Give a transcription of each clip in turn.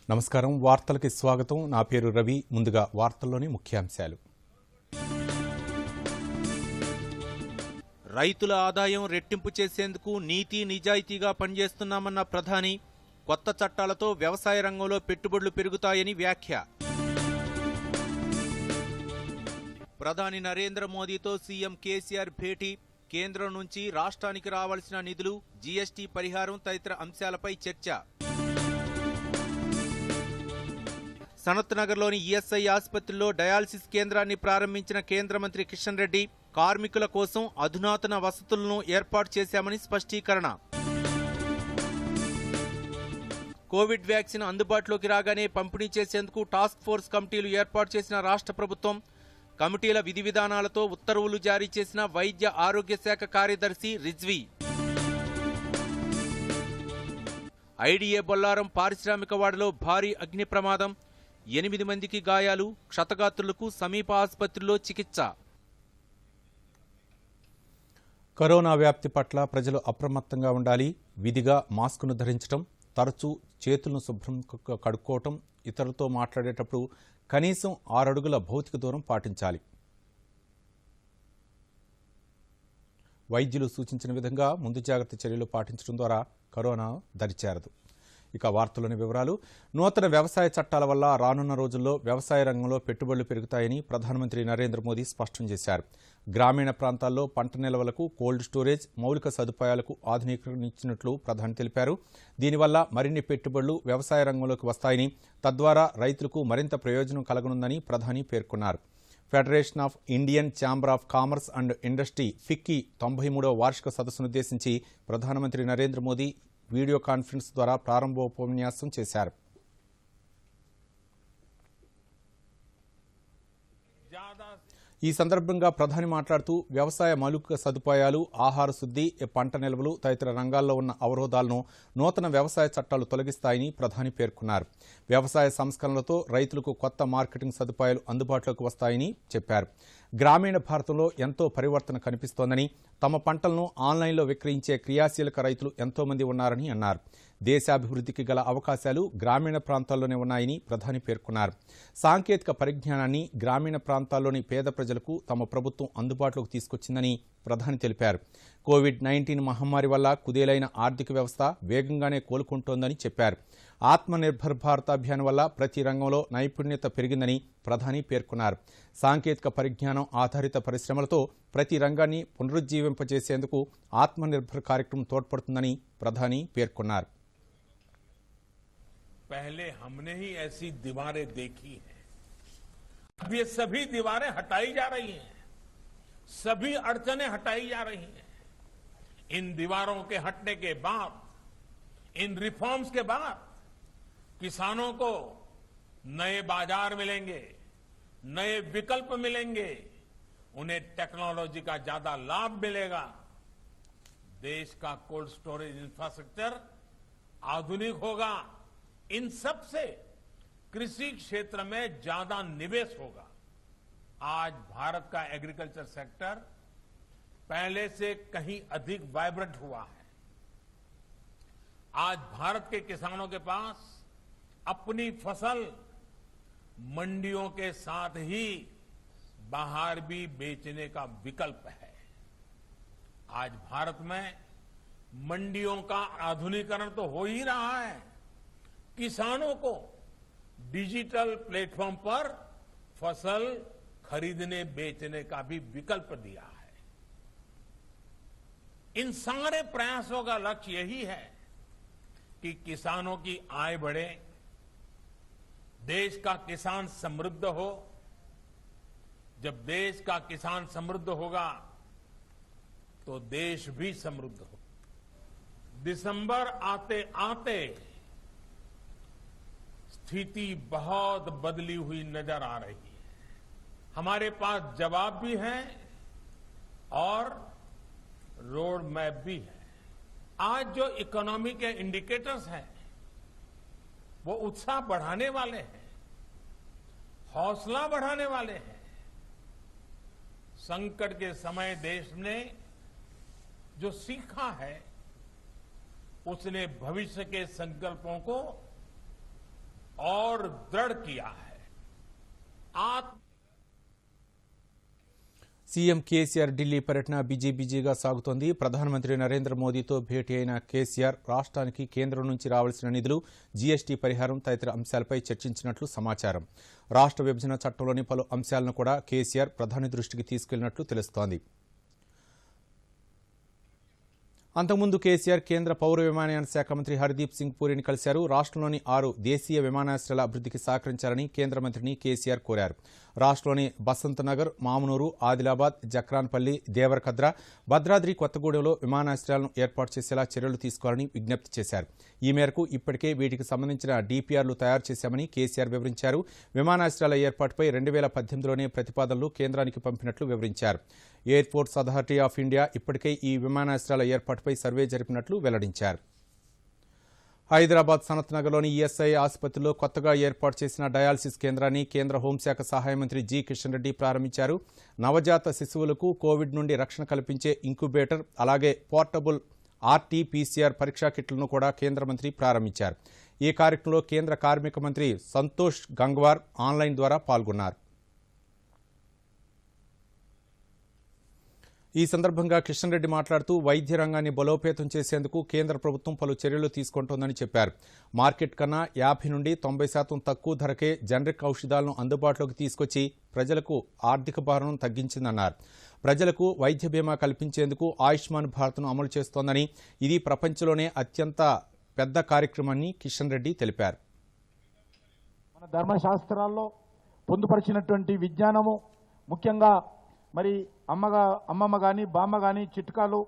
నమస్కారం వార్తలకి స్వాగతం నా పేరు రవి ముందుగా వార్తల్లోని ముఖ్యాంశాలు రైతుల ఆదాయం రెట్టింపు చేసేందుకు నీతి నిజాయితీగా పనిచేస్తున్నామన్న ప్రధాని కొత్త చట్టాలతో వ్యవసాయ రంగంలో పెట్టుబడులు పెరుగుతాయని వ్యాఖ్య ప్రధాని నరేంద్ర మోదీతో సీఎం కేసీఆర్ భేటీ కేంద్రం నుంచి రాష్ట్రానికి రావాల్సిన నిధులు జీఎస్టీ పరిహారం తదితర అంశాలపై చర్చ సనత్ నగర్లోని ఈఎస్ఐ ఆసుపత్రిలో డయాలసిస్ కేంద్రాన్ని ప్రారంభించిన కేంద్ర మంత్రి కిషన్ రెడ్డి కార్మికుల కోసం అధునాతన వసతులను ఏర్పాటు చేశామని స్పష్టీకరణ కోవిడ్ వ్యాక్సిన్ అందుబాటులోకి రాగానే పంపిణీ చేసేందుకు టాస్క్ ఫోర్స్ కమిటీలు ఏర్పాటు చేసిన రాష్ట్ర ప్రభుత్వం కమిటీల విధి విధానాలతో ఉత్తర్వులు జారీ చేసిన వైద్య ఆరోగ్య శాఖ కార్యదర్శి రిజ్వీ ఐడీఏ బొల్లారం పారిశ్రామిక వాడలో భారీ అగ్ని ప్రమాదం 8 మందికి గాయాలు క్షతగాత్రులకు సమీప ఆసుపత్రిలో చికిత్స కరోనా వ్యాప్తి పట్ల ప్రజలు అప్రమత్తంగా ఉండాలి విధిగా మాస్కును ధరించడం తరచూ చేతులను శుభ్రంగా కడుక్కోవటం ఇతరులతో మాట్లాడేటప్పుడు కనీసం 6 అడుగుల భౌతిక దూరం పాటించాలి వైద్యులు సూచించిన విధంగా ముందు జాగ్రత్త చర్యలు పాటించడం ద్వారా కరోనా దరిచేరదు ఇక వార్తలోని వివరాలు నూతన వ్యవసాయ చట్టాల వల్ల రానున్న రోజుల్లో వ్యవసాయ రంగంలో పెట్టుబడులు పెరుగుతాయని ప్రధానమంత్రి నరేంద్ర మోదీ స్పష్టం చేశారు గ్రామీణ ప్రాంతాల్లో పంట నిల్వలకు కోల్డ్ స్టోరేజ్ మౌలిక సదుపాయాలకు ఆధునీకరించినట్లు ప్రధాని తెలిపారు దీనివల్ల మరిన్ని పెట్టుబడులు వ్యవసాయ రంగంలోకి వస్తాయని తద్వారా రైతులకు మరింత ప్రయోజనం కలగనుందని ప్రధాని పేర్కొన్నారు Federation of Indian Chamber of Commerce and Industry FICCI 93వ వార్షిక సదస్సునుద్దేశించి ప్రధానమంత్రి నరేంద్ర మోదీ వీడియో కాన్ఫరెన్స్ ద్వారా ప్రారంభోపన్యాసం చేశారు ఈ సందర్భంగా ప్రధాని మాట్లాడుతూ వ్యవసాయ మౌలిక సదుపాయాలు ఆహార శుద్ధి పంట నిల్వలు తదితర రంగాల్లో ఉన్న అవరోధాలను నూతన వ్యవసాయ చట్టాలు తొలగిస్తాయని ప్రధాని పేర్కొన్నారు వ్యవసాయ సంస్కరణలతో రైతులకు కొత్త మార్కెటింగ్ సదుపాయాలు అందుబాటులోకి వస్తాయని చెప్పారు గ్రామీణ భారతంలో ఎంతో పరివర్తన కనిపిస్తోందని తమ పంటలను ఆన్లైన్లో విక్రయించే క్రియాశీలక రైతులు ఎంతో మంది ఉన్నారని అన్నారు దేశాభివృద్ధికి గల అవకాశాలు గ్రామీణ ప్రాంతాల్లోనే ఉన్నాయని ప్రధాని పేర్కొన్నారు సాంకేతిక పరిజ్ఞానాన్ని గ్రామీణ ప్రాంతాల్లోని పేద ప్రజలకు తమ ప్రభుత్వం అందుబాటులోకి తీసుకొచ్చిందని ప్రధాని తెలిపారు కోవిడ్-19 మహమ్మారి వల్ల కుదేలైన ఆర్థిక వ్యవస్థ వేగంగానే కోలుకుంటోందని చెప్పారు ఆత్మనిర్భర్ భారత్ అభియాన్ వల్ల ప్రతి రంగంలో నైపుణ్యత పెరిగిందని ప్రధాని పేర్కొన్నారు సాంకేతిక పరిజ్ఞానం ఆధారిత పరిశ్రమలతో ప్రతి రంగాన్ని పునరుజ్జీవింపజేసేందుకు ఆత్మనిర్భర్ కార్యక్రమం తోడ్పడుతుందని ప్రధాని పేర్కొన్నారు पहले हमने ही ऐसी दीवारें देखी हैं अब ये सभी दीवारें हटाई जा रही हैं सभी अड़चनें हटाई जा रही हैं इन दीवारों के हटने के बाद इन रिफॉर्म्स के बाद किसानों को नए बाजार मिलेंगे नए विकल्प मिलेंगे उन्हें टेक्नोलॉजी का ज्यादा लाभ मिलेगा देश का कोल्ड स्टोरेज इंफ्रास्ट्रक्चर आधुनिक होगा इन सब से कृषि क्षेत्र में ज्यादा निवेश होगा आज भारत का एग्रीकल्चर सेक्टर पहले से कहीं अधिक वाइब्रेंट हुआ है आज भारत के किसानों के पास अपनी फसल मंडियों के साथ ही बाहर भी बेचने का विकल्प है आज भारत में मंडियों का आधुनिकीकरण तो हो ही रहा है किसानों को डिजिटल प्लेटफॉर्म पर फसल खरीदने बेचने का भी विकल्प दिया है इन सारे प्रयासों का लक्ष्य यही है कि किसानों की आय बढ़े देश का किसान समृद्ध हो जब देश का किसान समृद्ध होगा तो देश भी समृद्ध हो दिसंबर आते आते स्थिति बहुत बदली हुई नजर आ रही है हमारे पास जवाब भी है और रोड मैप भी है आज जो इकोनॉमी के इंडिकेटर्स हैं वो उत्साह बढ़ाने वाले हैं हौसला बढ़ाने वाले हैं संकट के समय देश ने जो सीखा है उसने भविष्य के संकल्पों को और दृढ़ किया है। సీఎం కేసీఆర్ ఢిల్లీ పర్యటన బిజీగా సాగుతోంది. ప్రధానమంత్రి నరేంద్ర మోదీతో భేటీ అయిన కేసీఆర్ రాష్ట్రానికి కేంద్రం నుంచి రావాల్సిన నిధులు, జీఎస్టీ పరిహారం తదితర అంశాలపై చర్చించినట్లు సమాచారం. రాష్ట్ర విభజన చట్టంలోని పలు అంశాలను కూడా కేసీఆర్ ప్రధాని దృష్టికి తీసుకెళ్లినట్లు తెలుస్తోంది. అంతకుముందు కేసీఆర్ కేంద్ర పౌర విమానయాన శాఖ మంత్రి హర్దీప్ సింగ్ పూరిని కలిశారు. రాష్ట్రంలోని 6 దేశీయ విమానాశ్రయాల అభివృద్ధికి సహకరించాలని కేంద్ర మంత్రిని కేసీఆర్ కోరారు. రాష్ట్రంలోని బసంత్ నగర్, మామునూరు, ఆదిలాబాద్, జక్రాన్పల్లి, దేవరకద్ర, భద్రాద్రి కొత్తగూడెంలో విమానాశ్రయాలను ఏర్పాటు చేసేలా చర్యలు తీసుకోవాలని విజ్ఞప్తి చేశారు. ఈ మేరకు ఇప్పటికే వీటికి సంబంధించిన డీపీఆర్లు తయారు చేశామని కేసీఆర్ వివరించారు. విమానాశ్రయాల ఏర్పాటుపై 2018లోనే ప్రతిపాదనలు కేంద్రానికి పంపినట్లు వివరించారు. Air force authority of India ఇప్పటికే ఈ విమానాశ్రయాల ఏర్పాటుపై సర్వే జరిపినట్లు వెల్లడించారు. హైదరాబాద్ సనత్ నగర్లోని ఈఎస్ఐ ఆసుపత్రిలో కొత్తగా ఏర్పాటు చేసిన డయాలసిస్ కేంద్రాన్ని కేంద్ర హోంశాఖ సహాయ మంత్రి జి కిషన్ రెడ్డి ప్రారంభించారు. నవజాత శిశువులకు కోవిడ్ నుండి రక్షణ కల్పించే ఇంక్యుబేటర్, అలాగే పోర్టబుల్ ఆర్టీపీసీఆర్ పరీక్షా కిట్లను కూడా కేంద్ర మంత్రి ప్రారంభించారు. ఈ కార్యక్రమంలో కేంద్ర కార్మిక మంత్రి సంతోష్ గంగ్వార్ ఆన్లైన్ ద్వారా పాల్గొన్నారు. ఈ సందర్భంగా కిషన్ రెడ్డి మాట్లాడుతూ వైద్య రంగాన్ని బలోపేతం చేసేందుకు కేంద్ర ప్రభుత్వం పలు చర్యలు తీసుకుంటోందని చెప్పారు. మార్కెట్ కన్నా 50 నుండి 90% తక్కువ ధరకే జనరిక్ ఔషధాలను అందుబాటులోకి తీసుకొచ్చి ప్రజలకు ఆర్థిక భారం తగ్గించిందన్నారు. ప్రజలకు వైద్య బీమా కల్పించేందుకు ఆయుష్మాన్ భారత్ను అమలు చేస్తోందని, ఇది ప్రపంచంలోనే అత్యంత పెద్ద కార్యక్రమాన్ని కిషన్ రెడ్డి తెలిపారు. మన ధర్మశాస్త్రాల్లో పొందుపరిచినటువంటి విజ్ఞానము, ముఖ్యంగా మరి అమ్మమ్మ కానీ బామ్మ కానీ చిట్కాలు,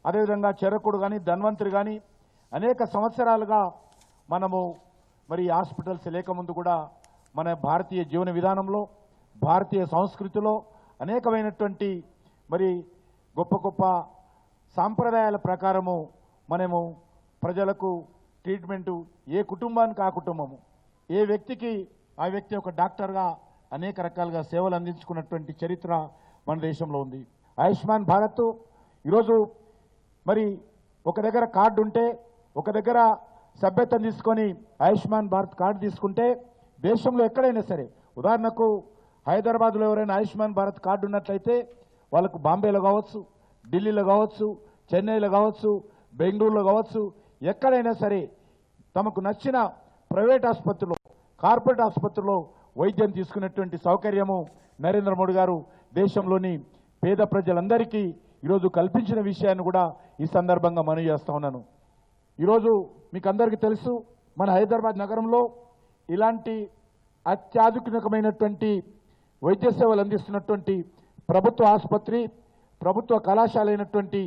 అదేవిధంగా చెరకుడు కానీ ధన్వంతరి కానీ అనేక సంవత్సరాలుగా మనము మరి హాస్పిటల్స్ లేకముందు కూడా మన భారతీయ జీవన విధానంలో, భారతీయ సంస్కృతిలో అనేకమైనటువంటి మరి గొప్ప గొప్ప సాంప్రదాయాల ప్రకారము మనము ప్రజలకు ట్రీట్మెంటు, ఏ కుటుంబానికి ఆ కుటుంబము, ఏ వ్యక్తికి ఆ వ్యక్తి ఒక డాక్టర్గా అనేక రకాలుగా సేవలు అందించుకున్నటువంటి చరిత్ర మన దేశంలో ఉంది. ఆయుష్మాన్ భారత్ ఈరోజు మరి ఒక దగ్గర కార్డు ఉంటే, ఒక దగ్గర సభ్యత్వం తీసుకొని ఆయుష్మాన్ భారత్ కార్డు తీసుకుంటే దేశంలో ఎక్కడైనా సరే, ఉదాహరణకు హైదరాబాద్లో ఎవరైనా ఆయుష్మాన్ భారత్ కార్డు ఉన్నట్లయితే వాళ్ళకు బాంబేలో కావచ్చు, ఢిల్లీలో కావచ్చు, చెన్నైలో కావచ్చు, బెంగళూరులో కావచ్చు, ఎక్కడైనా సరే తమకు నచ్చిన ప్రైవేట్ ఆసుపత్రిలో, కార్పొరేట్ ఆసుపత్రిలో వైద్యం తీసుకునేటువంటి సౌకర్యము నరేంద్ర మోడీ గారు దేశంలోని పేద ప్రజలందరికీ ఈరోజు కల్పించిన విషయాన్ని కూడా ఈ సందర్భంగా మనవి చేస్తా ఉన్నాను. ఈరోజు మీకు అందరికీ తెలుసు, మన హైదరాబాద్ నగరంలో ఇలాంటి అత్యాధునికమైనటువంటి వైద్య సేవలు అందిస్తున్నటువంటి ప్రభుత్వ ఆసుపత్రి, ప్రభుత్వ కళాశాల అయినటువంటి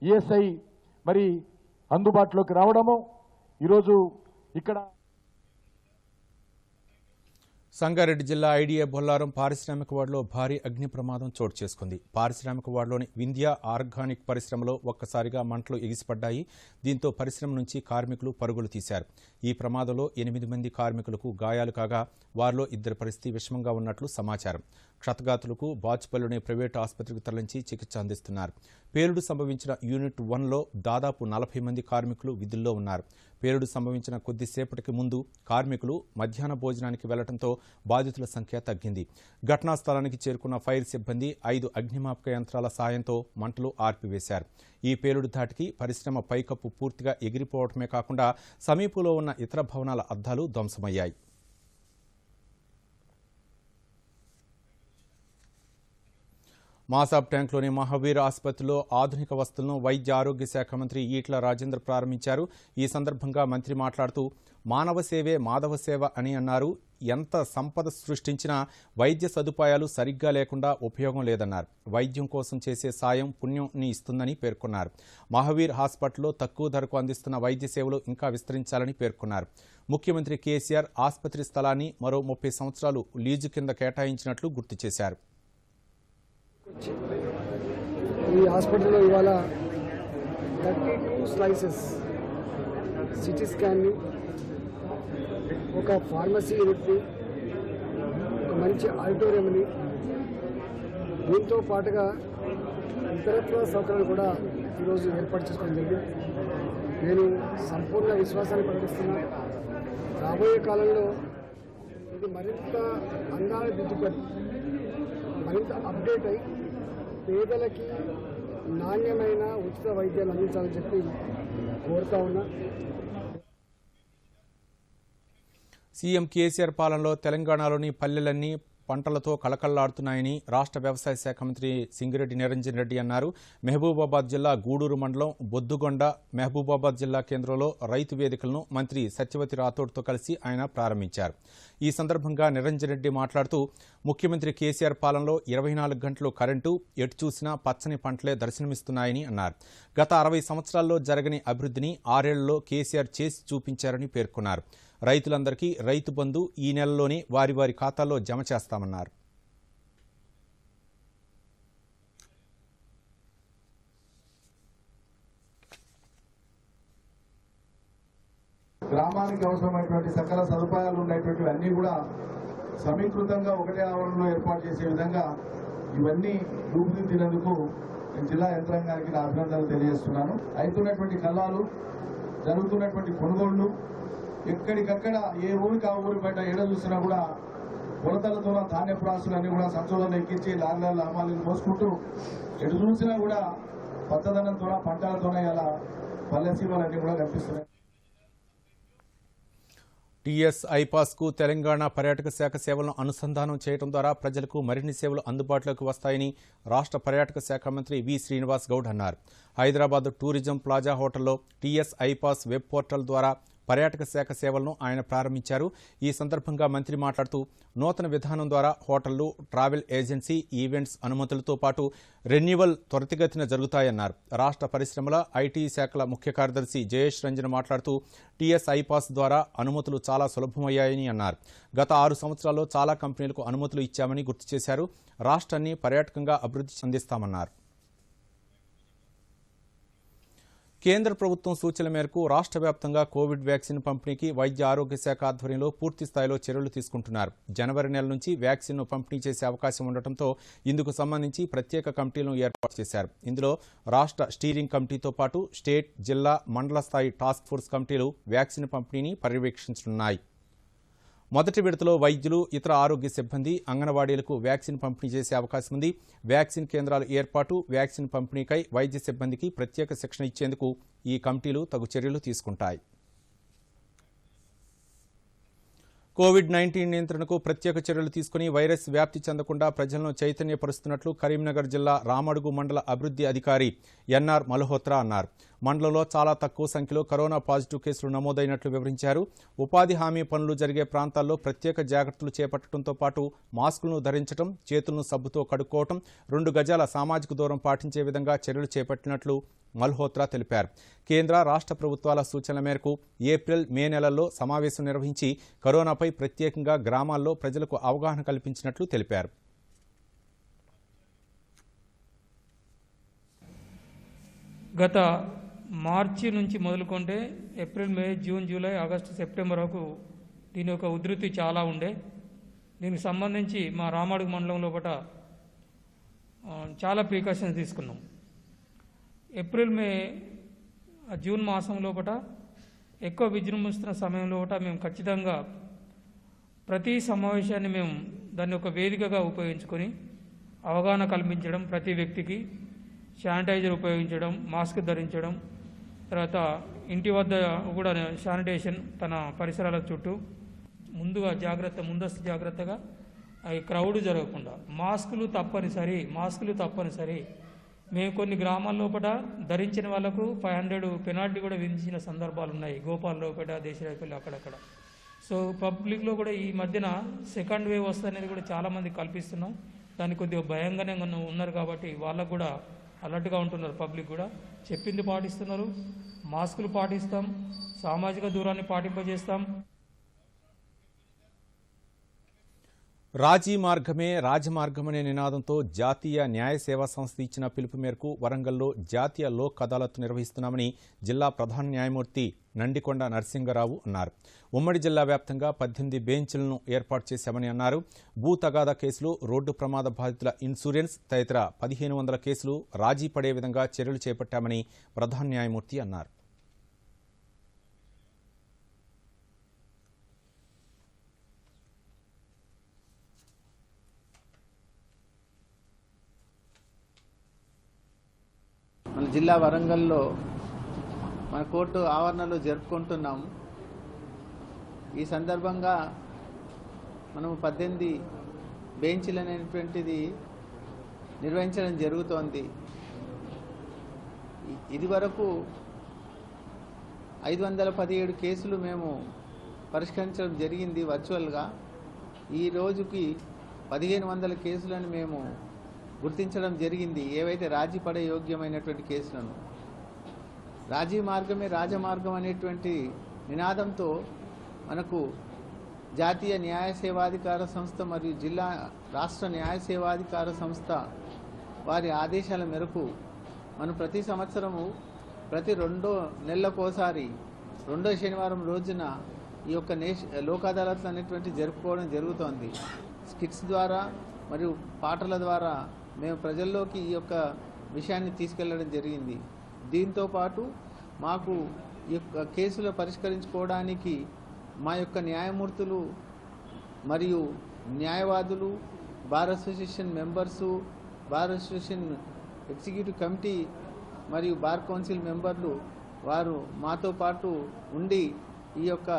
ఈఎస్ఐ మరి అందుబాటులోకి రావడము, ఈరోజు ఇక్కడ సంగారెడ్డి జిల్లా ఐడిఏ బొల్లారం పారిశ్రామిక వాడలో భారీ అగ్ని ప్రమాదం చోటు చేసుకుంది. పారిశ్రామిక వాడలోని వింధ్య ఆర్గానిక్ పరిశ్రమలో ఒక్కసారిగా మంటలు ఎగిసిపడ్డాయి. దీంతో పరిశ్రమ నుంచి కార్మికులు పరుగులు తీశారు. ఈ ప్రమాదంలో 8 మంది కార్మికులకు గాయాలు కాగా వారిలో 2 పరిస్థితి విషమంగా ఉన్నట్లు సమాచారం. క్షతగాతులకు బాచుపల్లిలోని ప్రైవేటు ఆసుపత్రికి తరలించి చికిత్స అందిస్తున్నారు. పేలుడు సంభవించిన యూనిట్ 1లో దాదాపు 40 మంది కార్మికులు విధుల్లో ఉన్నారు. పేలుడు సంభవించిన కొద్దిసేపటికి ముందు కార్మికులు మధ్యాహ్న భోజనానికి వెళ్లడంతో బాధితుల సంఖ్య తగ్గింది. ఘటనా స్థలానికి చేరుకున్న ఫైర్ సిబ్బంది 5 అగ్నిమాపక యంత్రాల సాయంతో మంటలు ఆర్పివేశారు. ఈ పేలుడు ధాటికి పరిశ్రమ పైకప్పు పూర్తిగా ఎగిరిపోవడమే కాకుండా సమీపంలో ఉన్న ఇతర భవనాల అద్దాలు ధ్వంసమయ్యాయి. మాసాబ్ ట్యాంక్లోని మహావీర్ ఆసుపత్రిలో ఆధునిక వస్తువులను వైద్య ఆరోగ్య శాఖ మంత్రి ఈట్ల రాజేంద్ర ప్రారంభించారు. ఈ సందర్భంగా మంత్రి మాట్లాడుతూ మానవ సేవే మాధవ సేవ అని అన్నారు. ఎంత సంపద సృష్టించినా వైద్య సదుపాయాలు సరిగ్గా లేకుండా ఉపయోగం లేదన్నారు. వైద్యం కోసం చేసే సాయం పుణ్యంని ఇస్తుందని పేర్కొన్నారు. మహావీర్ హాస్పిటల్లో తక్కువ ధరకు అందిస్తున్న వైద్య సేవలు ఇంకా విస్తరించాలని పేర్కొన్నారు. ముఖ్యమంత్రి కేసీఆర్ ఆసుపత్రి స్థలాన్ని మరో 30 సంవత్సరాలు లీజు కింద కేటాయించినట్లు గుర్తు చేశారు. ఈ హాస్పిటల్లో ఇవాళ 32 స్లైసెస్, సిటీ స్కాన్ని, ఒక ఫార్మసీ యూనిట్ని, ఒక మంచి ఆడిటోరియంని, దీంతో పాటుగా ఇతరత్వ సౌకర్యాలు కూడా ఈరోజు ఏర్పాటు చేసుకోవడం జరిగింది. నేను సంపూర్ణ విశ్వాసాన్ని ప్రకటిస్తున్నాను. రాబోయే కాలంలో ఇది మరింత అందాన్ని దిద్దుకొని మరింత అప్డేట్ అయి పేదలకి నాణ్యమైన ఉచిత వైద్యాలు అందించాలని చెప్పి కోరుతా ఉన్నా. సీఎం కేసీఆర్ పాలనలో తెలంగాణలోని పల్లెలన్నీ పంటలతో కళకళలాడుతున్నాయని రాష్ట్ర వ్యవసాయ శాఖ మంత్రి సింగిరెడ్డి నిరంజన్ రెడ్డి అన్నారు. మహబూబాబాద్ జిల్లా గూడూరు మండలం బొద్దుగొండ మహబూబాబాద్ జిల్లా కేంద్రంలో రైతు వేదికలను మంత్రి సత్యవతి రాథోడ్తో కలిసి ఆయన ప్రారంభించారు. ఈ సందర్భంగా నిరంజన్ రెడ్డి మాట్లాడుతూ ముఖ్యమంత్రి కేసీఆర్ పాలనలో 24 గంటలు కరెంటు, ఎటు చూసినా పచ్చని పంటలే దర్శనమిస్తున్నాయని అన్నారు. గత 60 సంవత్సరాల్లో జరగని అభివృద్ధిని 6 ఏళ్లలో కేసీఆర్ చేసి చూపించారని పేర్కొన్నారు. రైతులందరికీ రైతు బంధు ఈ నెలలోనే వారి వారి ఖాతాల్లో జమ చేస్తామన్నారు. గ్రామానికి అవసరమైనటువంటి సకల సదుపాయాలు ఉన్నటువంటి అన్నీ కూడా సమీకృతంగా ఒకటే ఆవరణలో ఏర్పాటు చేసే విధంగా ఇవన్నీ రూపుదిద్దినందుకు జిల్లా యంత్రాంగానికి నా అభినందనలు తెలియజేస్తున్నాను. అవుతున్నటువంటి కల్లాలు, జరుగుతున్నటువంటి కొనుగోళ్లు, ఎక్కడికక్కడ ఏ ఊరికి ఆ ఊరి బయట ఏడ చూసినా కూడా కొలతలతో ధాన్య ప్రాసులన్నీ కూడా సంచులను ఎక్కించి లారీల అమ్మాలను మోసుకుంటూ ఎటు చూసినా కూడా పచ్చదనంతో పంటలతోనే ఇలా పల్లె సీమలన్నీ కూడా కనిపిస్తున్నాయి. టీఎస్ ఐపాస్కు తెలంగాణ పర్యాటక శాఖ సేవలను అనుసంధానం చేయడం ద్వారా ప్రజలకు మరిన్ని సేవలు అందుబాటులోకి వస్తాయని రాష్ట్ర పర్యాటక శాఖ మంత్రి వి శ్రీనివాస్ గౌడ్ అన్నారు. హైదరాబాద్ టూరిజం ప్లాజా హోటల్లో టీఎస్ ఐపాస్ వెబ్ పోర్టల్ ద్వారా పర్యాటక శాఖ సేవలను ఆయన ప్రారంభించారు. ఈ సందర్భంగా మంత్రి మాట్లాడుతూ నూతన విధానం ద్వారా హోటళ్లు, ట్రావెల్ ఏజెన్సీ, ఈవెంట్స్ అనుమతులతో పాటు రెన్యువల్ త్వరితగతిన జరుగుతాయన్నారు. రాష్ట్ర పరిశ్రమల, ఐటీ శాఖల ముఖ్య కార్యదర్శి జయేష్ రంజన్ మాట్లాడుతూ టీఎస్ ఐపాస్ ద్వారా అనుమతులు చాలా సులభమయ్యాయని అన్నారు. గత 6 సంవత్సరాల్లో చాలా కంపెనీలకు అనుమతులు ఇచ్చామని గుర్తు చేశారు. రాష్ట్రాన్ని పర్యాటకంగా అభివృద్ధి చెందిస్తామన్నారు. కేంద్ర ప్రభుత్వం సూచనల మేరకు రాష్ట్ర వ్యాప్తంగా కోవిడ్ వ్యాక్సిన్ పంపిణీకి వైద్య ఆరోగ్య శాఖ ఆధ్వర్యంలో పూర్తి స్థాయిలో చర్యలు తీసుకుంటున్నారు. జనవరి నెల నుంచి వ్యాక్సిన్ను పంపిణీ చేసే అవకాశం ఉండటంతో ఇందుకు సంబంధించి ప్రత్యేక కమిటీలను ఏర్పాటు చేశారు. ఇందులో రాష్ట్ర స్టీరింగ్ కమిటీతో పాటు స్టేట్, జిల్లా, మండల స్థాయి టాస్క్ ఫోర్స్ కమిటీలు వ్యాక్సిన్ పంపిణీని పర్యవేక్షించనున్నాయి. మొదటి విడతలో వైద్యులు, ఇతర ఆరోగ్య సిబ్బంది, అంగన్వాడీలకు వ్యాక్సిన్ పంపిణీ చేసే అవకాశం ఉంది. వ్యాక్సిన్ కేంద్రాల ఏర్పాటు, వ్యాక్సిన్ పంపిణీకై వైద్య సిబ్బందికి ప్రత్యేక శిక్షణ ఇచ్చేందుకు ఈ కమిటీలు తగు చర్యలు తీసుకుంటాయి. కోవిడ్-19 నియంత్రణకు ప్రత్యేక చర్యలు తీసుకుని వైరస్ వ్యాప్తి చెందకుండా ప్రజలను చైతన్యపరుస్తున్నట్లు కరీంనగర్ జిల్లా రామడుగు మండల అభివృద్ధి అధికారి ఎన్ఆర్ మల్హోత్రా అన్నారు. మండలంలో చాలా తక్కువ సంఖ్యలో కరోనా పాజిటివ్ కేసులు నమోదైనట్లు వివరించారు. ఉపాధి హామీ పనులు జరిగే ప్రాంతాల్లో ప్రత్యేక జాగ్రత్తలు చేపట్టడంతో పాటు మాస్కులను ధరించడం, చేతులను సబ్బుతో కడుక్కోవడం, 2 గజాల సామాజిక దూరం పాటించే విధంగా చర్యలు చేపట్టినట్లు మల్హోత్రా తెలిపారు. కేంద్ర, రాష్ట్ర ప్రభుత్వాల సూచనల మేరకు ఏప్రిల్, మే నెలల్లో సమావేశం నిర్వహించి కరోనాపై ప్రత్యేకంగా గ్రామాల్లో ప్రజలకు అవగాహన కల్పించినట్లు తెలిపారు. గత మార్చి నుంచి మొదలుకుంటే ఏప్రిల్, మే, జూన్, జూలై, ఆగస్టు, సెప్టెంబర్ వరకు దీని యొక్క ఉధృతి చాలా ఉండే. దీనికి సంబంధించి మా రామడుగు మండలం లోపల చాలా ప్రికాషన్స్ తీసుకున్నాం. ఏప్రిల్, మే, జూన్ మాసం లోపల ఎక్కువ విజృంభిస్తున్న సమయం లోపల మేము ఖచ్చితంగా ప్రతి సమావేశాన్ని మేము దాన్ని ఒక వేదికగా ఉపయోగించుకొని అవగాహన కల్పించడం, ప్రతి వ్యక్తికి శానిటైజర్ ఉపయోగించడం, మాస్క్ ధరించడం, తర్వాత ఇంటి వద్ద కూడా శానిటేషన్ తన పరిసరాల చుట్టూ ముందస్తు జాగ్రత్తగా క్రౌడ్ జరగకుండా మాస్కులు తప్పనిసరి. మేము కొన్ని గ్రామాల లోపల ధరించిన వాళ్లకు 500 పెనాల్టీ కూడా విధించిన సందర్భాలు ఉన్నాయి. గోపాల్ లోపల, దేశరాయపల్లి, అక్కడక్కడ. సో పబ్లిక్లో కూడా ఈ మధ్యన సెకండ్ వేవ్ వస్తుందనేది కూడా చాలామంది కల్పిస్తున్నాం. దానికి కొద్దిగా భయంగానే ఉన్నారు కాబట్టి వాళ్ళకు కూడా అలర్ట్గా ఉంటున్నారు. పబ్లిక్ కూడా చెప్పింది పాటిస్తున్నారు. మాస్కులు పాటిస్తాం, సామాజిక దూరాన్ని పాటింపజేస్తాం. రాజీ మార్గమే రాజమార్గమనే నినాదంతో జాతీయ న్యాయ సేవా సంస్థ ఇచ్చిన పిలుపు మేరకు వరంగల్లో జాతీయ లోక్ అదాలత్ నిర్వహిస్తున్నామని జిల్లా ప్రధాన న్యాయమూర్తి నండికొండ నరసింగరావు అన్నారు. ఉమ్మడి జిల్లా వ్యాప్తంగా 18 బెంచ్లను ఏర్పాటు చేశామని అన్నారు. భూ తగాదా కేసులు, రోడ్డు ప్రమాద బాధితుల ఇన్సూరెన్స్ తదితర 1500 కేసులు రాజీ పడే విధంగా చర్యలు చేపట్టామని ప్రధాన న్యాయమూర్తి అన్నారు. జిల్లా వరంగల్లో మన కోర్టు ఆవరణలో జరుపుకుంటున్నాము. ఈ సందర్భంగా మనము 18 బెంచ్లు అనేటువంటిది నిర్వహించడం జరుగుతోంది. ఇది వరకు 517 కేసులు మేము పరిష్కరించడం జరిగింది వర్చువల్గా. ఈ రోజుకి 1500 కేసులను మేము గుర్తించడం జరిగింది, ఏవైతే రాజీ పడే యోగ్యమైనటువంటి కేసులను. రాజీ మార్గమే రాజమార్గం అనేటువంటి నినాదంతో మనకు జాతీయ న్యాయ సేవాధికార సంస్థ మరియు జిల్లా రాష్ట్ర న్యాయ సేవాధికార సంస్థ వారి ఆదేశాల మేరకు మనం ప్రతి సంవత్సరము ప్రతి 2 నెలలకోసారి 2వ శనివారం రోజున ఈ యొక్క లోక్ అదాలత్లు అనేటువంటి జరుపుకోవడం జరుగుతోంది. స్కిట్స్ ద్వారా మరియు పాటల ద్వారా మేము ప్రజల్లోకి ఈ యొక్క విషయాన్ని తీసుకెళ్లడం జరిగింది. దీంతో పాటు మాకు ఈ యొక్క కేసులు పరిష్కరించుకోవడానికి మా యొక్క న్యాయమూర్తులు మరియు న్యాయవాదులు, bar association members, bar association executive committee మరియు బార్ కౌన్సిల్ మెంబర్లు వారు మాతో పాటు ఉండి ఈ యొక్క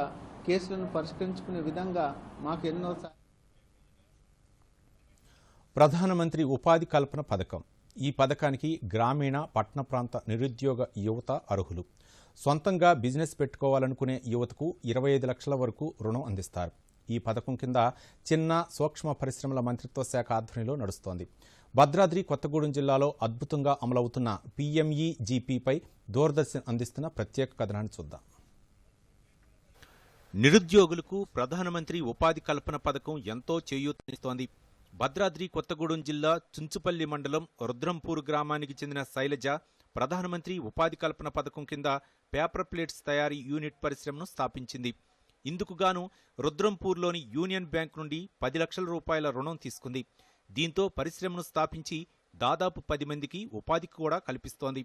కేసులను పరిష్కరించుకునే విధంగా మాకు ఎన్నో. ప్రధానమంత్రి ఉపాధి కల్పన పథకం. ఈ పథకానికి గ్రామీణ పట్టణ ప్రాంత నిరుద్యోగ యువత అర్హులు. సొంతంగా బిజినెస్ పెట్టుకోవాలనుకునే యువతకు 25 లక్షల వరకు రుణం అందిస్తారు. ఈ పథకం కింద చిన్న సూక్ష్మ పరిశ్రమల మంత్రిత్వ శాఖ ఆధ్వర్యంలో నడుస్తోంది. భద్రాద్రి కొత్తగూడెం జిల్లాలో అద్భుతంగా అమలవుతున్న PMEGPపై దూరదర్శన్ అందిస్తున్న ప్రత్యేక కథనాన్ని చూద్దాం. నిరుద్యోగులకు ప్రధానమంత్రి ఉపాధి కల్పన పథకం ఎంతో చేయూతనిస్తోంది. భద్రాద్రి కొత్తగూడెం జిల్లా చుంచుపల్లి మండలం రుద్రంపూర్ గ్రామానికి చెందిన శైలజ ప్రధానమంత్రి ఉపాధి కల్పన పథకం కింద పేపర్ ప్లేట్స్ తయారీ యూనిట్ పరిశ్రమను స్థాపించింది. ఇందుకుగాను రుద్రంపూర్లోని యూనియన్ బ్యాంక్ నుండి 10 లక్షల రూపాయల రుణం తీసుకుంది. దీంతో పరిశ్రమను స్థాపించి దాదాపు 10 మందికి ఉపాధి కూడా కల్పిస్తోంది.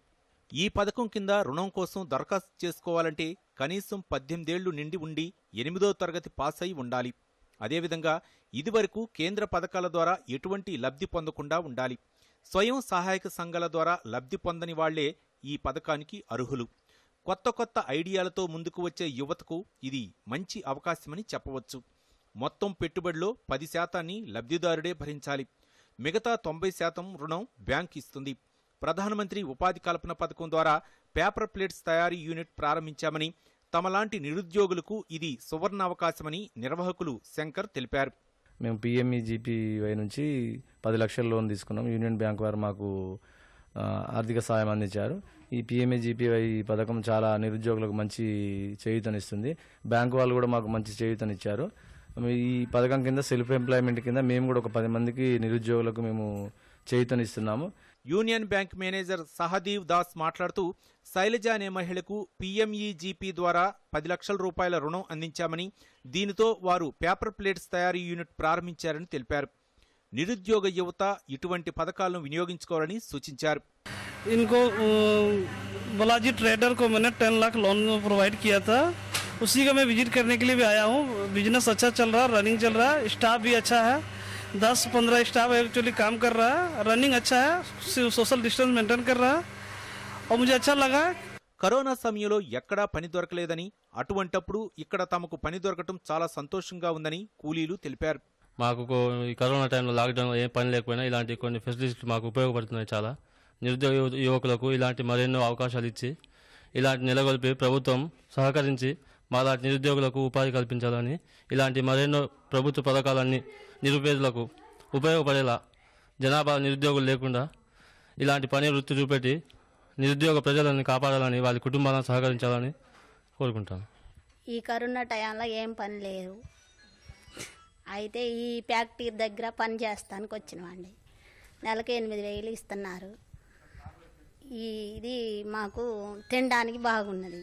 ఈ పథకం కింద రుణం కోసం దరఖాస్తు చేసుకోవాలంటే కనీసం 18 ఏళ్లు నిండి ఉండి 8వ తరగతి పాస్ అయి ఉండాలి. అదేవిధంగా ఇదివరకు కేంద్ర పథకాల ద్వారా ఎటువంటి లబ్ధి పొందకుండా ఉండాలి. స్వయం సహాయక సంఘాల ద్వారా లబ్ధి పొందని వాళ్లే ఈ పథకానికి అర్హులు. కొత్త ఐడియాలతో ముందుకు వచ్చే యువతకు ఇది మంచి అవకాశమని చెప్పవచ్చు. మొత్తం పెట్టుబడిలో 10% లబ్ధిదారుడే భరించాలి. మిగతా 90% రుణం బ్యాంక్ ఇస్తుంది. ప్రధానమంత్రి ఉపాధి కల్పన పథకం ద్వారా పేపర్ ప్లేట్స్ తయారీ యూనిట్ ప్రారంభించామని, తమలాంటి నిరుద్యోగులకు ఇది సువర్ణ అవకాశమని నిర్వాహకులు శంకర్ తెలిపారు. మేము PMEGPY నుంచి 10 లక్షల లోన్ తీసుకున్నాం. యూనియన్ బ్యాంక్ వారు మాకు ఆర్థిక సాయం అందించారు. ఈ PMEGPY పథకం చాలా నిరుద్యోగులకు మంచి చేయూతనిస్తుంది. బ్యాంకు వాళ్ళు కూడా మాకు మంచి చేయూతనిచ్చారు. ఈ పథకం కింద సెల్ఫ్ ఎంప్లాయ్మెంట్ కింద మేము కూడా ఒక 10 మందికి నిరుద్యోగులకు మేము చేయూతనిస్తున్నాము. యూనియన్ బ్యాంక్ మేనేజర్ సహదీవ్ దాస్ మాట్లాడుతూ శైలజ అనే మహిళకు PMEGP ద్వారా 10 లక్షల రూపాయల రుణం అందించామని, దీనితో వారు పేపర్ ప్లేట్స్ తయారీ యూనిట్ ప్రారంభించారని తెలిపారు. నిరుద్యోగ యువత ఇటువంటి పథకాలను వినియోగించుకోవాలని సూచించారు. इनको बालाजी ट्रेडर को मैंने 10 लाख लोन प्रोवाइड किया था, उसी का मैं विजिट करने के लिए भी आया हूँ. बिजनेस अच्छा चल रहा, रनिंग चल रहा, स्टाफ भी अच्छा है. 10-15 स्टाफ एक्चुअली काम कर रहा है. रनिंग अच्छा है, सोशल डिस्टेंस मेंटेन कर रहा है और मुझे अच्छा लगा. కరోనా సమయంలో ఎక్కడా పని దొరకలేదని, అటువంటప్పుడు ఇక్కడ తమకు పని దొరకటం చాలా సంతోషంగా ఉందని కూలీలు తెలిపారు. మాకు ఈ కరోనా టైంలో లాక్డౌన్లో ఏం పని లేకపోయినా ఇలాంటి కొన్ని ఫెసిలిటీస్ మాకు ఉపయోగపడుతున్నాయి. చాలా నిరుద్యోగ యువకులకు ఇలాంటి మరెన్నో అవకాశాలు ఇచ్చి ఇలాంటి నెలకొల్పి ప్రభుత్వం సహకరించి మాలాంటి నిరుద్యోగులకు ఉపాధి కల్పించాలని, ఇలాంటి మరెన్నో ప్రభుత్వ పథకాలన్నీ నిరుపేదలకు ఉపయోగపడేలా, జనాభా నిరుద్యోగులు లేకుండా ఇలాంటి పని వృత్తి చూపెట్టి నిరుద్యోగ ప్రజలను కాపాడాలని, వాళ్ళ కుటుంబాలను సహకరించాలని కోరుకుంటాను. ఈ కరోనా టైంలో ఏం పని లేదు, అయితే ఈ ఫ్యాక్టరీ దగ్గర పని చేస్తానికి వచ్చినామండి. నెలకి 8,000 ఇస్తున్నారు. ఇది మాకు తినడానికి బాగున్నది.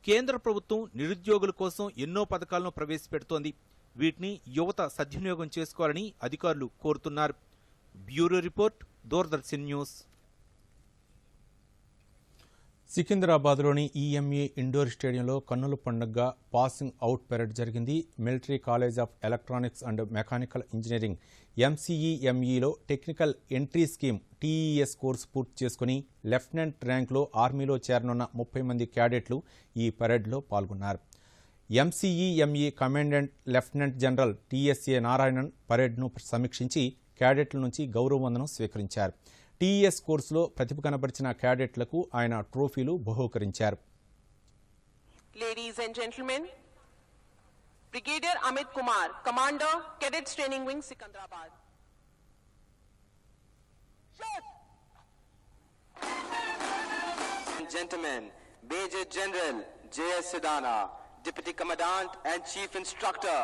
కేంద్ర ప్రభుత్వం నిరుద్యోగుల కోసం ఎన్నో పథకాలను ప్రవేశపెడుతోంది. వీటిని యువత సద్వినియోగం చేసుకోవాలని అధికారులు కోరుతున్నారు. Bureau report, Doordarshan news. సికింద్రాబాద్లోని ఈఎంఈ ఇండోర్ స్టేడియంలో కన్నుల పండుగగా పాసింగ్ అవుట్ పెరేడ్ జరిగింది. Military college of electronics and mechanical engineering ఎంసీఈఎంఈలో technical entry scheme TES course పూర్తి చేసుకుని లెఫ్టినెంట్ ర్యాంకులో ఆర్మీలో చేరనున్న 30 మంది క్యాడెట్లు ఈ పెరేడ్లో పాల్గొన్నారు. MCEME commandant lieutenant general TSA Narayanan పరేడ్ను సమీక్షించి క్యాడెట్ల నుంచి గౌరవ వందనం స్వీకరించారు. టీఎస్ కోర్సులో ప్రతిభ కనబరిచిన క్యాడెట్లకు ఆయన ట్రోఫీలు బహూకరించారు. Ladies and gentlemen, Brigadier Amit Kumar, Commander, Cadets Training Wing, Secunderabad. Gentlemen, Major General J.S. Sidana, Deputy Commandant and Chief Instructor.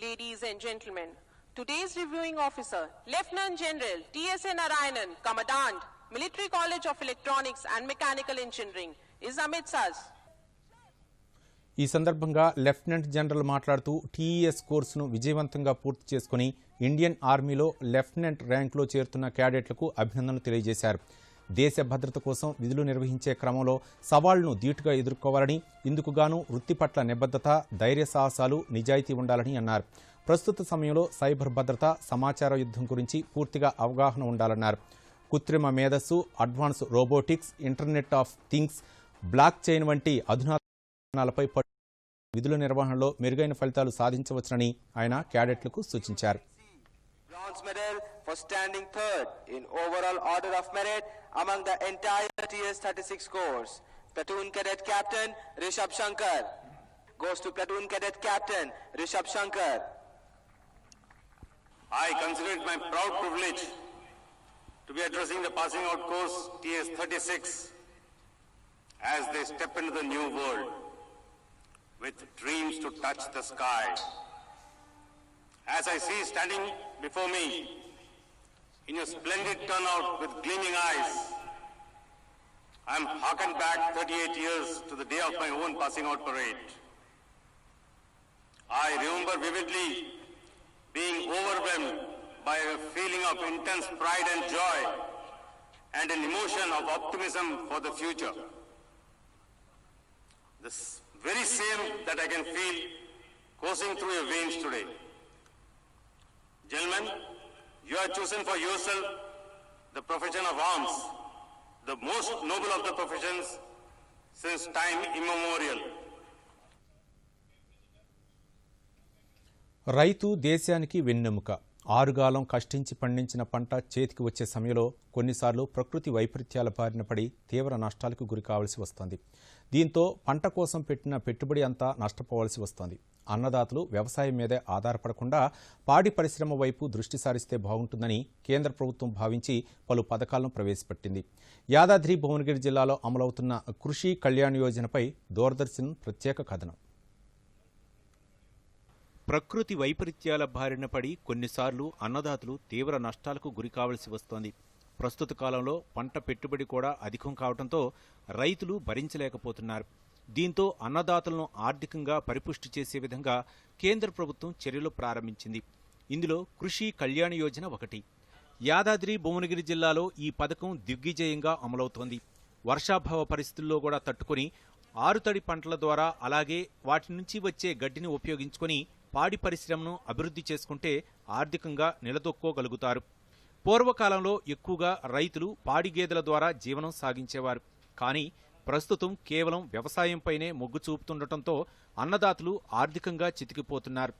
Ladies and gentlemen, today's reviewing officer, Lieutenant General T.S.A. Narayanan, Commandant, Military College of Electronics and Mechanical Engineering, is Amit Saz. ఈ సందర్భంగా lieutenant general మాట్లాడుతూ TES కోర్సును విజయవంతంగా పూర్తి చేసుకుని Indian ఆర్మీలో lieutenant ర్యాంకులో చేరుతున్న క్యాడెట్లకు అభినందనలు తెలియజేశారు. దేశ భద్రత కోసం విధులు నిర్వహించే క్రమంలో సవాళ్లను ధీటుగా ఎదుర్కోవాలని, ఇందుకుగాను వృత్తి పట్ల నిబద్ధత, ధైర్య సాహసాలు, నిజాయితీ ఉండాలని అన్నారు. ప్రస్తుత సమయంలో సైబర్ భద్రత, సమాచార యుద్ధం గురించి పూర్తిగా అవగాహన ఉండాలన్నారు. కృత్రిమ మేధస్సు, advance robotics, internet of things, block chain వంటి అధునాతనాలపై విధుల నిర్వహణలో మెరుగైన ఫలితాలు సాధించవచ్చునని ఆయన క్యాడెట్లకు సూచించారు. Bronze medal for standing third in overall order of merit among the entire TS-36 course. Platoon Cadet Captain Rishabh Shankar goes to Platoon Cadet Captain Rishabh Shankar. I consider it my proud privilege to be addressing the passing out course TS-36 as they step into the new world with dreams to touch the sky. As I see standing before me in your splendid turnout with gleaming eyes, I am harkened back 38 years to the day of my own passing out parade. I remember vividly being overwhelmed by a feeling of intense pride and joy and an emotion of optimism for the future. This very same that I can feel coursing through your veins today. Gentlemen, you have chosen for yourself the profession of arms, the most noble of the professions since time immemorial. రైతు దేశానికి వెన్నెముక. ఆరుగాలం కష్టించి పండించిన పంట చేతికి వచ్చే సమయంలో కొన్నిసార్లు ప్రకృతి వైపరీత్యాల బారిన పడి తీవ్ర నష్టాలకు గురి కావాల్సి వస్తోంది. దీంతో పంట కోసం పెట్టిన పెట్టుబడి అంతా నష్టపోవాల్సి వస్తోంది. అన్నదాతలు వ్యవసాయం మీదే ఆధారపడకుండా పాడి పరిశ్రమ వైపు దృష్టి సారిస్తే బాగుంటుందని కేంద్ర ప్రభుత్వం భావించి పలు పథకాలను ప్రవేశపెట్టింది. యాదాద్రి భువనగిరి జిల్లాలో అమలవుతున్న కృషి కళ్యాణ్ యోజనపై దూరదర్శన్ ప్రత్యేక కథనం. ప్రకృతి వైపరీత్యాల బారిన పడి కొన్నిసార్లు అన్నదాతలు తీవ్ర నష్టాలకు గురి కావలసి వస్తోంది. ప్రస్తుత కాలంలో పంట పెట్టుబడి కూడా అధికం కావడంతో రైతులు భరించలేకపోతున్నారు. దీంతో అన్నదాతలను ఆర్థికంగా పరిపుష్టి చేసే విధంగా కేంద్ర ప్రభుత్వం చర్యలు ప్రారంభించింది. ఇందులో కృషి కళ్యాణ్ యోజన ఒకటి. యాదాద్రి భువనగిరి జిల్లాలో ఈ పథకం దిగ్విజయంగా అమలవుతోంది. వర్షాభావ పరిస్థితుల్లో కూడా తట్టుకుని ఆరుతడి పంటల ద్వారా, అలాగే వాటి నుంచి వచ్చే గడ్డిని ఉపయోగించుకొని పాడి పరిశ్రమను అభివృద్ధి చేసుకుంటే ఆర్థికంగా నిలదొక్కోగలుగుతారు. పూర్వకాలంలో ఎక్కువగా రైతులు పాడి గేదెల ద్వారా జీవనం సాగించేవారు. కానీ ప్రస్తుతం కేవలం వ్యవసాయంపైనే మొగ్గు చూపుతుండటంతో అన్నదాతలు ఆర్థికంగా చితికిపోతున్నారు.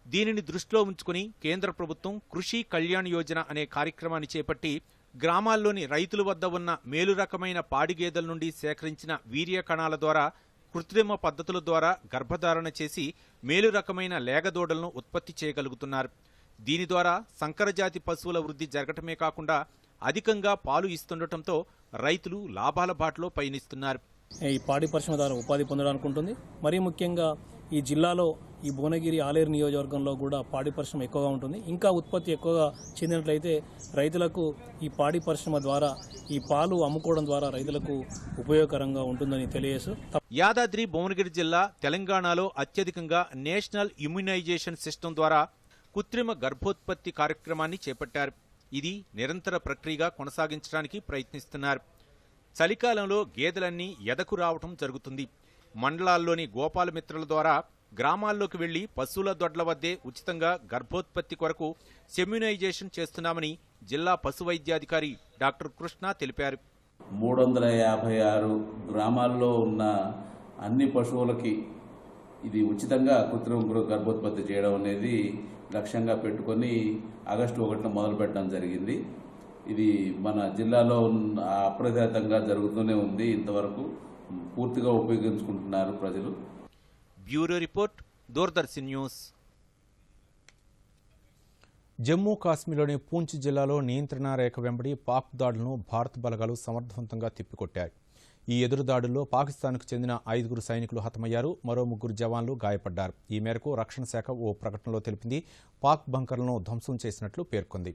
దీనిని దృష్టిలో ఉంచుకుని కేంద్ర ప్రభుత్వం కృషి కళ్యాణ్ యోజన అనే కార్యక్రమాన్ని చేపట్టి గ్రామాల్లోని రైతుల వద్ద ఉన్న మేలు రకమైన పాడి గేదెల నుండి సేకరించిన వీర్య కణాల ద్వారా కృత్రిమ పద్ధతుల ద్వారా గర్భధారణ చేసి మేలు రకమైన లేగదూడలను ఉత్పత్తి చేయగలుగుతున్నారు. దీని ద్వారా సంకరజాతి పశువుల వృద్ధి జరగటమే కాకుండా అధికంగా పాలు ఇస్తుండటంతో రైతులు లాభాల బాటలో పయనిస్తున్నారు. ఈ పాడి పరిశ్రమ ద్వారా ఉపాధి పొందడానికి ఉంటుంది. మరీ ముఖ్యంగా ఈ జిల్లాలో ఈ భువనగిరి ఆలేరు నియోజకవర్గంలో కూడా పాడి పరిశ్రమ ఎక్కువగా ఉంటుంది. ఇంకా ఉత్పత్తి ఎక్కువగా చెందినట్లయితే రైతులకు ఈ పాడి పరిశ్రమ ద్వారా ఈ పాలు అమ్ముకోవడం ద్వారా రైతులకు ఉపయోగకరంగా ఉంటుందని తెలియజేస్తూ, యాదాద్రి భువనగిరి జిల్లా తెలంగాణలో అత్యధికంగా నేషనల్ ఇమ్యునైజేషన్ సిస్టమ్ ద్వారా కృత్రిమ గర్భోత్పత్తి కార్యక్రమాన్ని చేపట్టారు. ఇది నిరంతర ప్రక్రియగా కొనసాగించడానికి ప్రయత్నిస్తున్నారు. చలికాలంలో గేదెలన్నీ ఎదకు రావటం జరుగుతుంది. మండలాల్లోని గోపాలమిత్రుల ద్వారా గ్రామాల్లోకి వెళ్లి పశువుల దొడ్ల వద్దే ఉచితంగా గర్భోత్పత్తి కొరకు సెమ్యునైజేషన్ చేస్తున్నామని జిల్లా పశు వైద్యాధికారి డాక్టర్ కృష్ణ తెలిపారు. 356 గ్రామాల్లో ఉన్న అన్ని పశువులకి ఇది ఉచితంగా కృత్రిమ గర్భోత్పత్తి చేయడం అనేది లక్ష్యంగా పెట్టుకొని ఆగస్టు 1న మొదలు పెట్టడం జరిగింది. ఇది మన జిల్లాలో అప్రతిహతంగా జరుగుతూనే ఉంది. ఇంతవరకు పూర్తిగా ఉపయోగించుకుంటున్నారు ప్రజలు. Bureau report, Doordarshan news. Jammu కాశ్మీర్లోని పూంచ్ జిల్లాలో నియంత్రణ రేఖ వెంబడి పాక్ దాడులను భారత బలగాలు సమర్థవంతంగా తిప్పికొట్టాయి. ఈ ఎదురుదాడుల్లో పాకిస్తాన్కు చెందిన 5 సైనికులు హతమయ్యారు. మరో 3 జవాన్లు గాయపడ్డారు. ఈ మేరకు రక్షణ శాఖ ఓ ప్రకటనలో తెలిపింది. పాక్ బంకర్లను ధ్వంసం చేసినట్లు పేర్కొంది.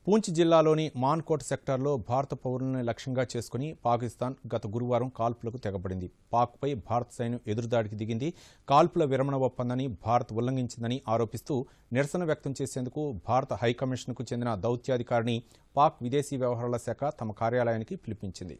పూంచ్ జిల్లాలోని మాన్కోట్ సెక్టార్లో భారత పౌరులను లక్ష్యంగా చేసుకుని పాకిస్తాన్ గత గురువారం కాల్పులకు తెగబడింది. పాక్పై భారత సైన్యం ఎదురుదాడికి దిగింది. కాల్పుల విరమణ ఒప్పందాన్ని భారత్ ఉల్లంఘించిందని ఆరోపిస్తూ నిరసన వ్యక్తం చేసేందుకు భారత హైకమిషన్కు చెందిన దౌత్యాధికారిని పాక్ విదేశీ వ్యవహారాల శాఖ తమ కార్యాలయానికి పిలిపించింది.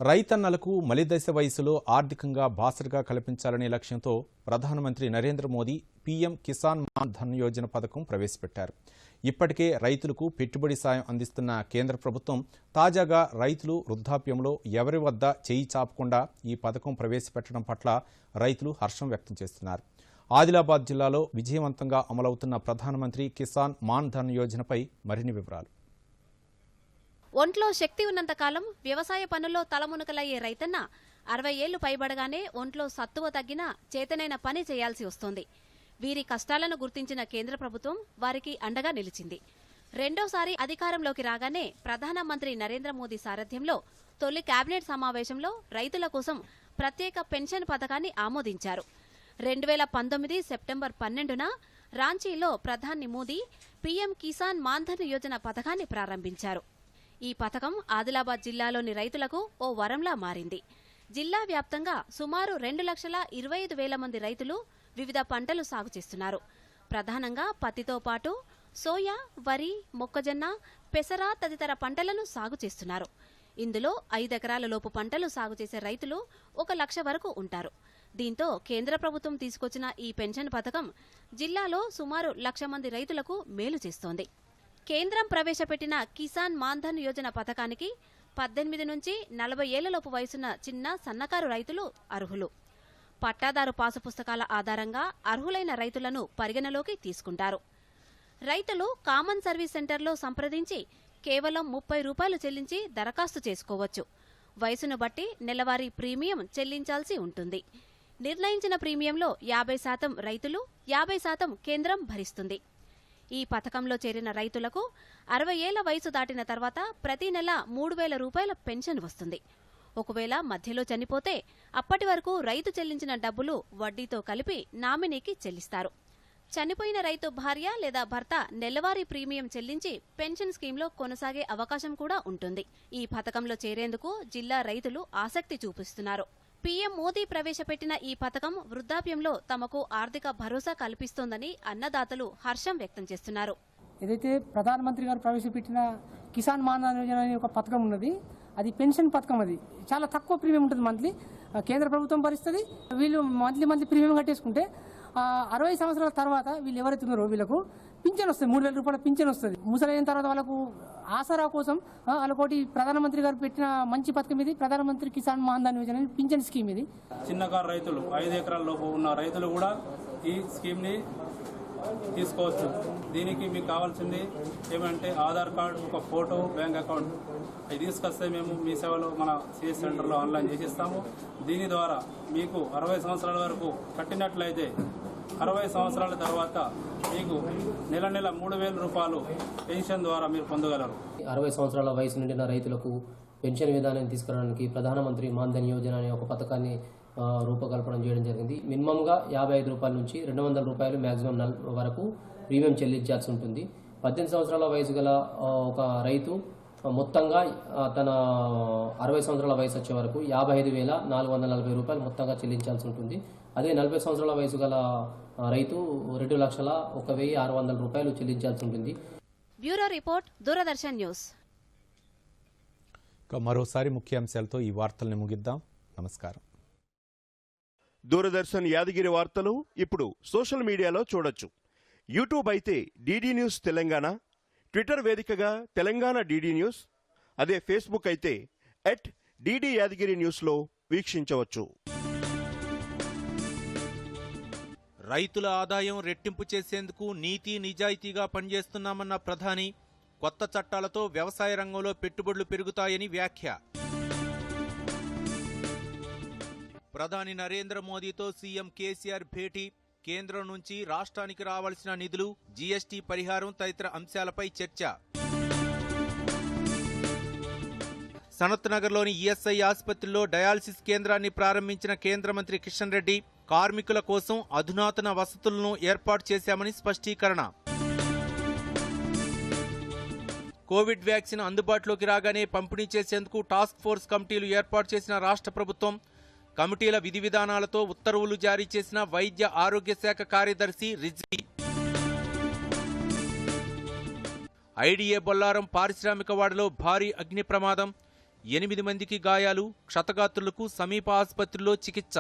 రైతన్నలకు మలిదశ వయసులో ఆర్థికంగా బాసటగా కల్పించాలనే లక్ష్యంతో ప్రధానమంత్రి నరేంద్ర మోదీ పీఎం కిసాన్ మాన్ ధన్ యోజన పథకం ప్రవేశపెట్టారు. ఇప్పటికే రైతులకు పెట్టుబడి సాయం అందిస్తున్న కేంద్ర ప్రభుత్వం తాజాగా రైతులు వృద్ధాప్యంలో ఎవరి వద్ద చేయి చాపకుండా ఈ పథకం ప్రవేశపెట్టడం పట్ల రైతులు హర్షం వ్యక్తం చేస్తున్నారు. ఆదిలాబాద్ జిల్లాలో విజయవంతంగా అమలవుతున్న ప్రధానమంత్రి కిసాన్ మాన్ ధన్ యోజనపై మరిన్ని వివరాలు. ఒంట్లో శక్తి ఉన్నంతకాలం వ్యవసాయ పనుల్లో తలమునకలయ్యే రైతన్న 60 ఏళ్లు పైబడగానే ఒంట్లో సత్తువ తగ్గినా చేతనైన పని చేయాల్సి వస్తోంది. వీరి కష్టాలను గుర్తించిన కేంద్ర ప్రభుత్వం వారికి అండగా నిలిచింది. రెండోసారి అధికారంలోకి రాగానే ప్రధానమంత్రి నరేంద్ర మోదీ సారథ్యంలో తొలి కేబినెట్ సమావేశంలో రైతుల కోసం ప్రత్యేక పెన్షన్ పథకాన్ని ఆమోదించారు. 2019 సెప్టెంబర్ 12న రాంచీలో ప్రధాని మోదీ పీఎం కిసాన్ మాన్ ధన్ యోజన పథకాన్ని ప్రారంభించారు. ఈ పథకం ఆదిలాబాద్ జిల్లాలోని రైతులకు ఓ వరంలా మారింది. జిల్లా వ్యాప్తంగా సుమారు 2,25,000 మంది రైతులు వివిధ పంటలు సాగు చేస్తున్నారు. ప్రధానంగా పత్తితో పాటు సోయా, వరి, మొక్కజొన్న, పెసర తదితర పంటలను సాగు చేస్తున్నారు. ఇందులో 5 ఎకరాల లోపు పంటలు సాగు చేసే రైతులు 1 లక్ష వరకు ఉంటారు. దీంతో కేంద్ర ప్రభుత్వం తీసుకొచ్చిన ఈ పెన్షన్ పథకం జిల్లాలో సుమారు 1 లక్ష మంది రైతులకు మేలు చేస్తోంది. కేంద్రం ప్రవేశపెట్టిన కిసాన్ మాన్ ధన్ యోజన పథకానికి 18 నుంచి 40 ఏళ్లలోపు వయసున్న చిన్న సన్నకారు రైతులు అర్హులు. పట్టాదారు పాసు పుస్తకాల ఆధారంగా అర్హులైన రైతులను పరిగణలోకి తీసుకుంటారు. రైతులు కామన్ సర్వీస్ సెంటర్లో సంప్రదించి కేవలం 30 రూపాయలు చెల్లించి దరఖాస్తు చేసుకోవచ్చు. వయసును బట్టి నెలవారీ ప్రీమియం చెల్లించాల్సి ఉంటుంది. నిర్ణయించిన ప్రీమియంలో 50% రైతులు, 50% కేంద్రం భరిస్తుంది. ఈ పథకంలో చేరిన రైతులకు 60 ఏళ్ల వయసు దాటిన తర్వాత ప్రతి నెల 3,000 రూపాయల పెన్షన్ వస్తుంది. ఒకవేళ మధ్యలో చనిపోతే అప్పటి వరకు రైతు చెల్లించిన డబ్బులు వడ్డీతో కలిపి నామినీకి చెల్లిస్తారు. చనిపోయిన రైతు భార్య లేదా భర్త నెలవారీ ప్రీమియం చెల్లించి పెన్షన్ స్కీంలో కొనసాగే అవకాశం కూడా ఉంటుంది. ఈ పథకంలో చేరేందుకు జిల్లా రైతులు ఆసక్తి చూపిస్తున్నారు. పీఎం మోదీ ప్రవేశపెట్టిన ఈ పథకం వృద్ధాప్యంలో తమకు ఆర్థిక భరోసా కల్పిస్తోందని అన్నదాతలు హర్షం వ్యక్తం చేస్తున్నారు. ఏదైతే ప్రధానమంత్రి గారు ప్రవేశపెట్టిన కిసాన్ మాన్ ధన్ యోజన అనే ఒక పథకం ఉన్నది, అది పెన్షన్ పథకం. అది చాలా తక్కువ ప్రీమియం ఉంటుంది. మంత్లీ కేంద్ర ప్రభుత్వం భరిస్తుంది. వీళ్ళు మంత్లీ ప్రీమియం కట్టేసుకుంటే 60 సంవత్సరాల తర్వాత వీళ్ళు ఎవరైతే ఉన్నారో వీళ్ళకు పింఛన్ వస్తుంది. 3,000 రూపాయల పింఛన్ వస్తుంది. ముసలైన తర్వాత వాళ్ళకు ఆసరా కోసం వాళ్ళకోటి ప్రధానమంత్రి గారు పెట్టిన మంచి పథకం ఇది. ప్రధానమంత్రి కిసాన్ మాన్ ధన్ యోజన పింఛన్ స్కీమ్ ఇది. చిన్నకారు రైతులు 5 ఎకరాల లోపు ఉన్న రైతులు కూడా ఈ స్కీమ్ని తీసుకోవచ్చు. దీనికి మీకు కావాల్సింది ఏమంటే ఆధార్ కార్డు, ఒక ఫోటో, బ్యాంక్ అకౌంట్. అవి తీసుకొస్తే మేము మీ సేవలో మన సిఎస్ సెంటర్లో ఆన్లైన్ చేసిస్తాము. దీని ద్వారా మీకు 60 సంవత్సరాల వరకు కట్టినట్లయితే 60 సంవత్సరాల తర్వాత మీకు నెల 3,000 రూపాయలు పెన్షన్ ద్వారా మీరు పొందగలరు. 60 సంవత్సరాల వయసు నిండిన రైతులకు పెన్షన్ విధానాన్ని తీసుకురావడానికి ప్రధానమంత్రి మాన్ ధన్ యోజన అనే ఒక పథకాన్ని రూపకల్పన చేయడం జరిగింది. మినిమంగా 55 రూపాయల నుంచి 200 రూపాయలు మ్యాక్సిమం వరకు ప్రీమియం చెల్లించాల్సి ఉంటుంది. 18 సంవత్సరాల వయసు గల ఒక రైతు మొత్తంగా తన 60 సంవత్సరాల వయసు వచ్చే వరకు 55,440 రూపాయలు మొత్తంగా చెల్లించాల్సి ఉంటుంది. అదే 40 సంవత్సరాల వయసు గల రైతు 2,01,600 రూపాయలు చెల్లించాల్సి ఉంటుంది. Bureau report, Doordarshan news. మరోసారి ముఖ్యాంశాలతో ఈ వార్తల్ని ముగిద్దాం. నమస్కారం. దూరదర్శన్ యాదగిరి వార్తలు ఇప్పుడు సోషల్ మీడియాలో చూడొచ్చు. యూట్యూబ్ అయితే DD న్యూస్ తెలంగాణ, ట్విట్టర్ వేదికగా తెలంగాణ DD న్యూస్, అదే ఫేస్బుక్ అయితే @DD యాదగిరి న్యూస్లో వీక్షించవచ్చు. రైతుల ఆదాయం రెట్టింపు చేసేందుకు నీతి నిజాయితీగా పనిచేస్తున్నామన్న ప్రధాని, కొత్త చట్టాలతో వ్యవసాయ రంగంలో పెట్టుబడులు పెరుగుతాయని వ్యాఖ్య. ప్రధాని నరేంద్ర మోదీతో సీఎం కేసీఆర్ భేటీ, కేంద్రం నుంచి రాష్ట్రానికి రావాల్సిన నిధులు, జీఎస్టీ పరిహారం తదితర అంశాలపై చర్చ. సనత్ నగర్లోని ఈఎస్ఐ ఆసుపత్రిలో డయాలసిస్ కేంద్రాన్ని ప్రారంభించిన కేంద్ర మంత్రి కిషన్ రెడ్డి, కార్మికుల కోసం అధునాతన వసతులను ఏర్పాటు చేశామని స్పష్టీకరణ. కోవిడ్ వ్యాక్సిన్ అందుబాటులోకి రాగానే పంపిణీ చేసేందుకు టాస్క్ ఫోర్స్ కమిటీలు ఏర్పాటు చేసిన రాష్ట్ర ప్రభుత్వం, కమిటీల విధి విధానాలతో ఉత్తర్వులు జారీ చేసిన వైద్య ఆరోగ్య శాఖ కార్యదర్శి రిజ్వీ. ఐడిఏ బొల్లారం పారిశ్రామిక వాడలో భారీ అగ్ని ప్రమాదం, 8 మందికి గాయాలు, క్షతగాత్రులకు సమీప ఆసుపత్రిలో చికిత్స.